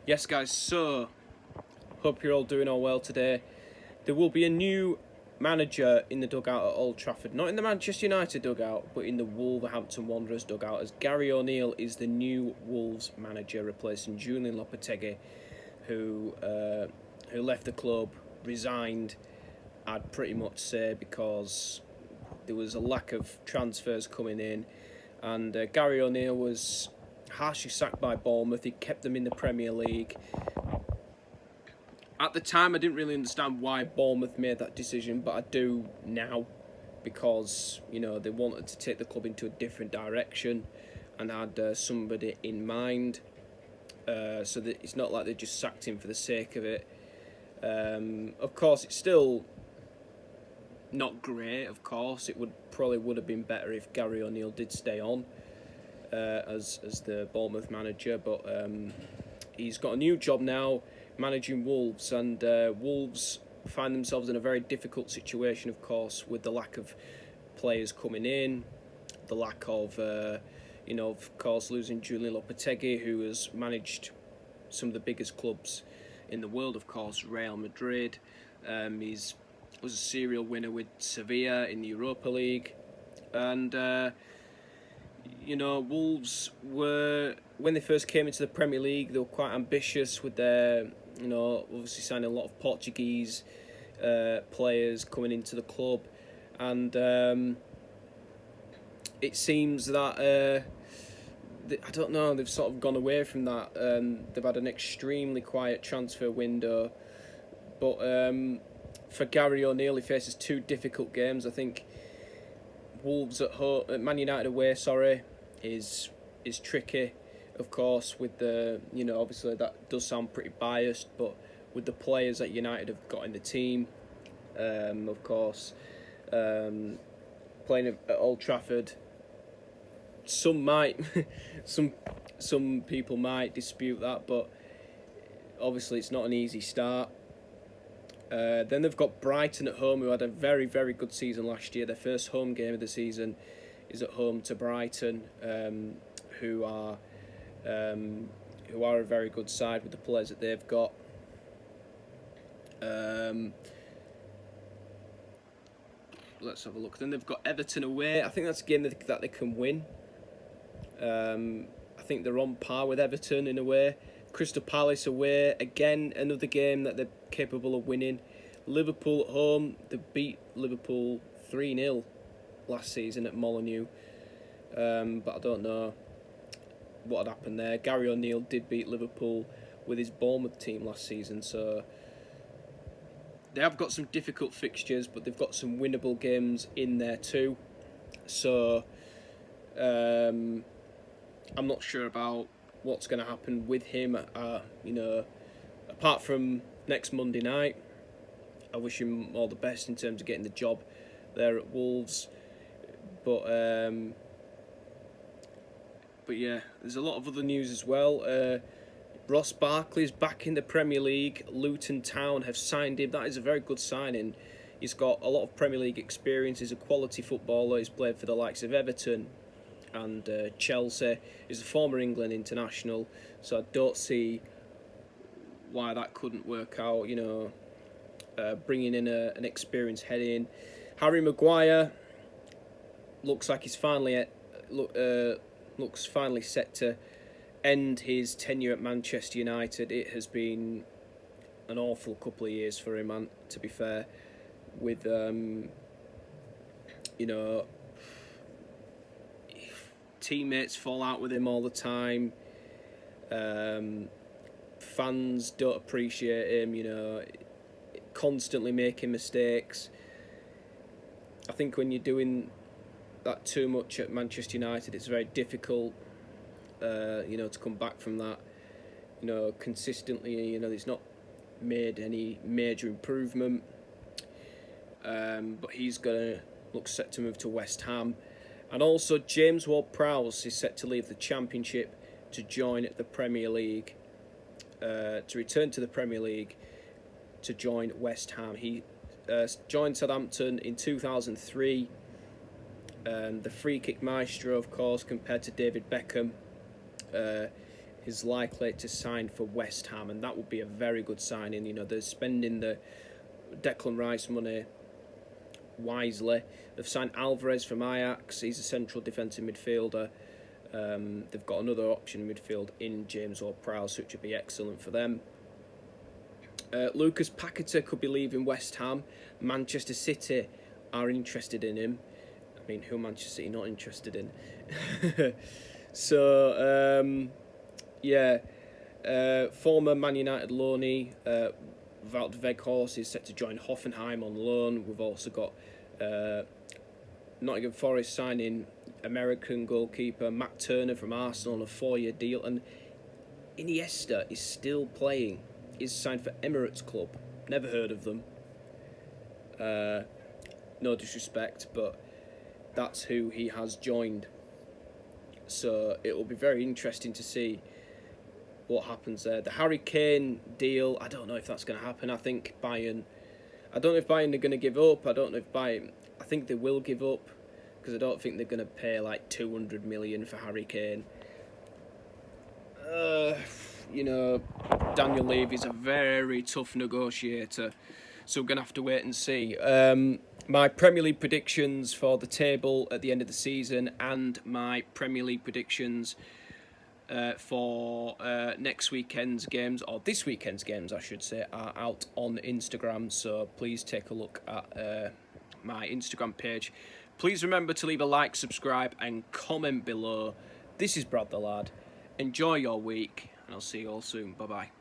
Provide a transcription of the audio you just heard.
Yes, guys, so hope you're all doing all well today. There will be a new manager in the dugout at Old Trafford, not in the Manchester United dugout, but in the Wolverhampton Wanderers dugout, as Gary O'Neill is the new Wolves manager, replacing Julian Lopetegui, who left the club, resigned, I'd pretty much say, because there was a lack of transfers coming in, and Gary O'Neill was harshly sacked by Bournemouth. He kept them in the Premier League. At the time, I didn't really understand why Bournemouth made that decision, but I do now, because they wanted to take the club into a different direction and had somebody in mind, so that it's not like they just sacked him for the sake of it. Of course, it's still not great. Of course, it would have been better if Gary O'Neill did stay on as the Bournemouth manager, but he's got a new job now, managing Wolves, and Wolves find themselves in a very difficult situation, of course, with the lack of players coming in, the lack of, of course, losing Julian Lopetegui, who has managed some of the biggest clubs in the world, of course, Real Madrid. He's was a serial winner with Sevilla in the Europa League, and Wolves were, when they first came into the Premier League, they were quite ambitious with their, obviously signing a lot of Portuguese players coming into the club, and it seems that I don't know, they've sort of gone away from that. They've had an extremely quiet transfer window, but for Gary O'Neill, he faces two difficult games. I think Wolves at home, Man United away, is tricky, of course, with the, obviously that does sound pretty biased, but with the players that United have got in the team, of course, playing at Old Trafford, some people might dispute that, but obviously it's not an easy start. Then they've got Brighton at home, who had a very, very good season last year. Their first home game of the season is at home to Brighton, who are a very good side with the players that they've got. Let's have a look. Then they've got Everton away. I think that's a game that they can win. I think they're on par with Everton in a way. Crystal Palace away, again, another game that they're capable of winning. Liverpool at home, they beat Liverpool 3-0 last season at Molineux. But I don't know what had happened there. Gary O'Neill did beat Liverpool with his Bournemouth team last season, so they have got some difficult fixtures, but they've got some winnable games in there too. So I'm not sure about what's going to happen with him. Apart from next Monday night, I wish him all the best in terms of getting the job there at Wolves. But yeah, there's a lot of other news as well. Ross Barkley's back in the Premier League. Luton Town have signed him. That is a very good signing. He's got a lot of Premier League experience. He's a quality footballer. He's played for the likes of Everton and Chelsea. He's a former England international, so I don't see why that couldn't work out. Bringing in an experienced head in. Harry Maguire looks like he's finally set to end his tenure at Manchester United. It has been an awful couple of years for him, to be fair, with teammates fall out with him all the time. Fans don't appreciate him, constantly making mistakes. I think when you're doing that too much at Manchester United, it's very difficult, to come back from that. Consistently, he's not made any major improvement. But he's gonna look set to move to West Ham. And also, James Ward-Prowse is set to leave the Championship to join the Premier League, to return to the Premier League, to join West Ham. He joined Southampton in 2003. The free kick maestro, of course, compared to David Beckham in is likely to sign for West Ham, and that would be a very good signing. You know, they're spending the Declan Rice money wisely. They've signed Alvarez from Ajax. He's a central defensive midfielder. They've got another option in midfield in James or Prowse, which would be excellent for them. Lucas Paqueta could be leaving West Ham. Manchester City are interested in him. I mean, who Manchester City not interested in? So, former Man United loanee Wout Weghorst is set to join Hoffenheim on loan. We've also got Nottingham Forest signing American goalkeeper Matt Turner from Arsenal on a 4-year deal, and Iniesta is still playing. He's signed for Emirates Club. Never heard of them. No disrespect, but that's who he has joined. So it will be very interesting to see what happens there. The Harry Kane deal, I don't know if that's going to happen. I think Bayern... I don't know if Bayern are going to give up. I don't know if Bayern... I think they will give up, because I don't think they're going to pay like 200 million for Harry Kane. You know, Daniel Levy's a very tough negotiator, so we're going to have to wait and see. My Premier League predictions for the table at the end of the season and my Premier League predictions for next weekend's games, or this weekend's games I should say, are out on Instagram, so please take a look at my Instagram page. Please remember to leave a like, subscribe and comment below. This is Brad the Lad. Enjoy your week, and I'll see you all soon. Bye bye.